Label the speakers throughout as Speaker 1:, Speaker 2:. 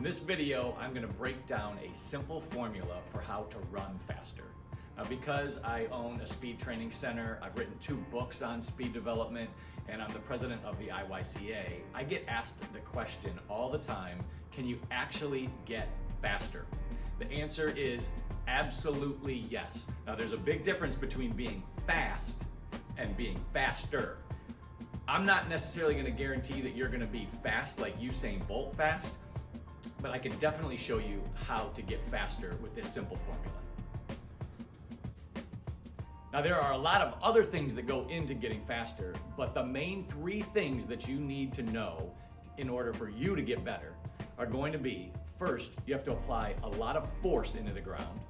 Speaker 1: this video, I'm going to break down a simple formula for how to run faster. Now, because I own a speed training center, I've written 2 books on speed development, and I'm the president of the IYCA, I get asked the question all the time, can you actually get faster? The answer is absolutely yes. Now, there's a big difference between being fast and being faster. I'm not necessarily going to guarantee that you're going to be fast like Usain Bolt fast, but I can definitely show you how to get faster with this simple formula. Now, there are a lot of other things that go into getting faster, but the main 3 things that you need to know in order for you to get better are going to be, first, you have to apply a lot of force into the ground.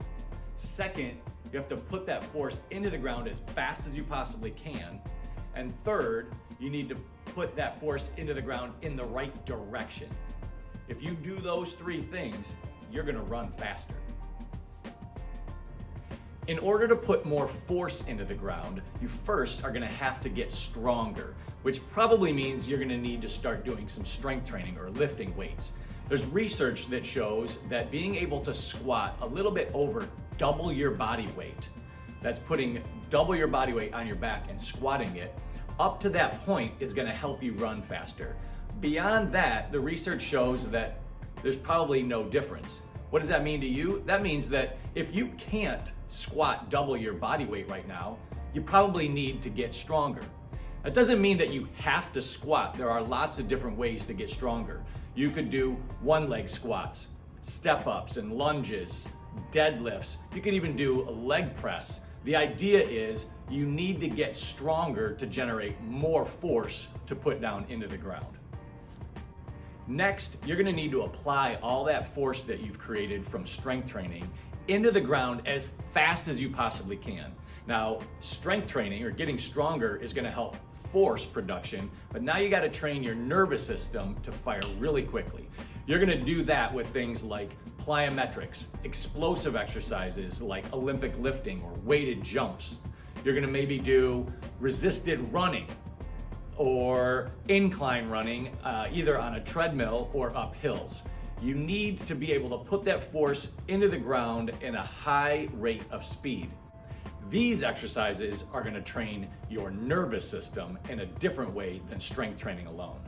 Speaker 1: Second, you have to put that force into the ground as fast as you possibly can. And third, you need to put that force into the ground in the right direction. If you do those 3 things, you're gonna run faster. In order to put more force into the ground, you first are gonna have to get stronger, which probably means you're gonna need to start doing some strength training or lifting weights. There's research that shows that being able to squat a little bit over double your body weight, that's putting double your body weight on your back and squatting it, up to that point is gonna help you run faster. Beyond that, the research shows that there's probably no difference. What does that mean to you? That means that if you can't squat double your body weight right now, you probably need to get stronger. That doesn't mean that you have to squat. There are lots of different ways to get stronger. You could do one-leg squats, step-ups and lunges, deadlifts. You could even do a leg press. The idea is you need to get stronger to generate more force to put down into the ground. Next, you're gonna need to apply all that force that you've created from strength training into the ground as fast as you possibly can. Now, strength training or getting stronger is gonna help force production, but now you gotta train your nervous system to fire really quickly. You're gonna do that with things like plyometrics, explosive exercises like Olympic lifting or weighted jumps. You're gonna maybe do resisted running or incline running, either on a treadmill or up hills. You need to be able to put that force into the ground in a high rate of speed. These exercises are gonna train your nervous system in a different way than strength training alone.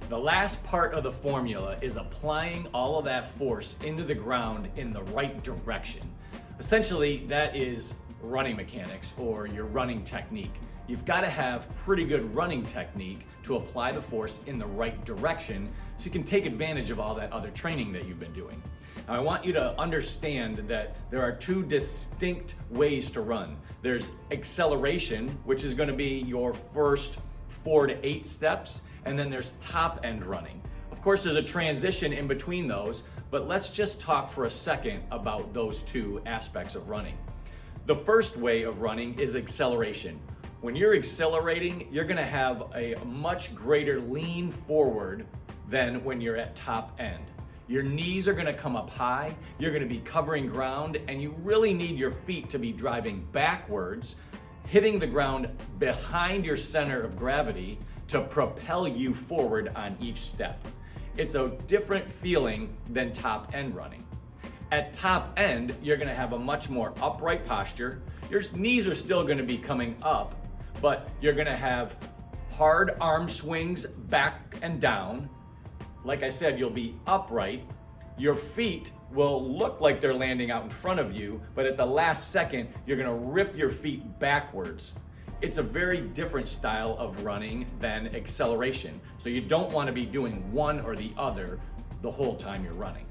Speaker 1: The last part of the formula is applying all of that force into the ground in the right direction. Essentially, that is running mechanics or your running technique. You've got to have pretty good running technique to apply the force in the right direction so you can take advantage of all that other training that you've been doing. Now, I want you to understand that there are 2 distinct ways to run. There's acceleration, which is going to be your first 4 to 8 steps, and then there's top end running. Of course, there's a transition in between those, but let's just talk for a second about those 2 aspects of running. The first way of running is acceleration. When you're accelerating, you're gonna have a much greater lean forward than when you're at top end. Your knees are gonna come up high, you're gonna be covering ground, and you really need your feet to be driving backwards, hitting the ground behind your center of gravity to propel you forward on each step. It's a different feeling than top end running. At top end, you're gonna have a much more upright posture. Your knees are still gonna be coming up, but you're gonna have hard arm swings back and down. Like I said, you'll be upright. Your feet will look like they're landing out in front of you, but at the last second, you're gonna rip your feet backwards. It's a very different style of running than acceleration. So you don't wanna be doing one or the other the whole time you're running.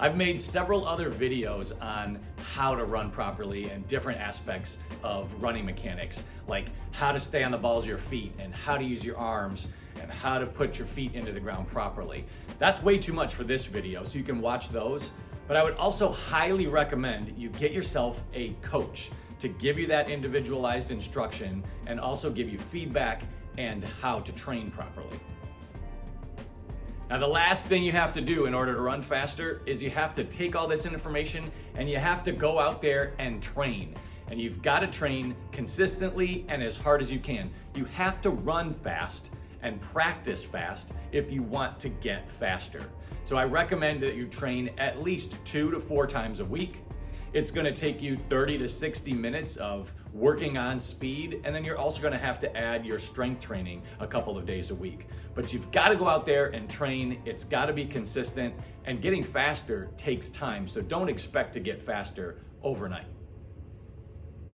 Speaker 1: I've made several other videos on how to run properly and different aspects of running mechanics, like how to stay on the balls of your feet and how to use your arms and how to put your feet into the ground properly. That's way too much for this video, so you can watch those. But I would also highly recommend you get yourself a coach to give you that individualized instruction and also give you feedback and how to train properly. Now, the last thing you have to do in order to run faster is you have to take all this information and you have to go out there and train. And you've got to train consistently and as hard as you can. You have to run fast and practice fast if you want to get faster. So I recommend that you train at least 2 to 4 times a week. It's gonna take you 30 to 60 minutes of working on speed, and then you're also gonna have to add your strength training a couple of days a week. But you've gotta go out there and train, it's gotta be consistent, and getting faster takes time, so don't expect to get faster overnight.